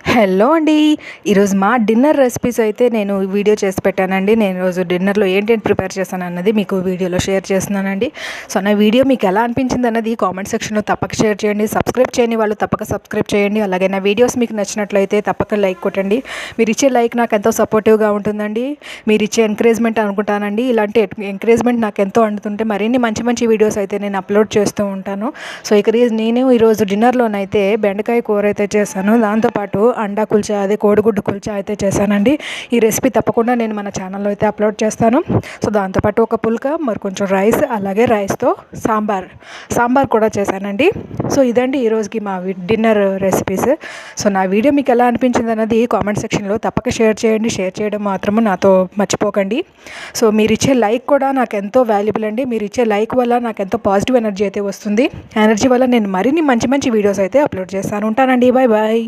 Hello అండి. ఈరోజు మా డిన్నర్ రెసిపీస్ అయితే నేను వీడియో చేసి పెట్టానండి. నేను ఈరోజు డిన్నర్లో ఏంటేంటి ప్రిపేర్ చేశాను అన్నది మీకు వీడియోలో షేర్ చేస్తున్నానండి. సో నా వీడియో మీకు ఎలా అనిపించింది అన్నది కామెంట్ సెక్షన్లో తప్పక షేర్ చేయండి. సబ్స్క్రైబ్ చేయని వాళ్ళు తప్పక సబ్స్క్రైబ్ చేయండి. అలాగే నా వీడియోస్ మీకు నచ్చినట్లయితే తప్పక లైక్ కొట్టండి. మీరు ఇచ్చే లైక్ నాకు ఎంతో సపోర్టివ్గా ఉంటుందండి. మీరు ఇచ్చే ఎంకరేజ్మెంట్ అనుకుంటానండి. ఇలాంటి ఎంకరేజ్మెంట్ నాకు ఎంతో అందుతుంటే మరిన్ని మంచి మంచి వీడియోస్ అయితే నేను అప్లోడ్ చేస్తూ ఉంటాను. సో నేను ఈరోజు డిన్నర్లోనైతే బెండకాయ కూర అయితే చేశాను. దాంతోపాటు అండా కుల్చా అదే కోడిగుడ్డు కుల్చా అయితే చేశానండి. ఈ రెసిపీ తప్పకుండా నేను మన ఛానల్లో అయితే అప్లోడ్ చేస్తాను. సో దాంతోపాటు ఒక పుల్కా, మరి కొంచెం రైస్, అలాగే రైస్తో సాంబార్ కూడా చేశానండి. సో ఇదండి ఈరోజుకి మా డిన్నర్ రెసిపీస్. సో నా వీడియో మీకు ఎలా అనిపించింది అన్నది కామెంట్ సెక్షన్లో తప్పక షేర్ చేయండి. షేర్ చేయడం మాత్రము నాతో మర్చిపోకండి. సో మీరు ఇచ్చే లైక్ కూడా నాకు ఎంతో వాల్యుబుల్ అండి. మీరు ఇచ్చే లైక్ వల్ల నాకు ఎంతో పాజిటివ్ ఎనర్జీ అయితే వస్తుంది. ఎనర్జీ వల్ల నేను మరిన్ని మంచి మంచి వీడియోస్ అయితే అప్లోడ్ చేస్తాను. ఉంటానండి. Bye bye.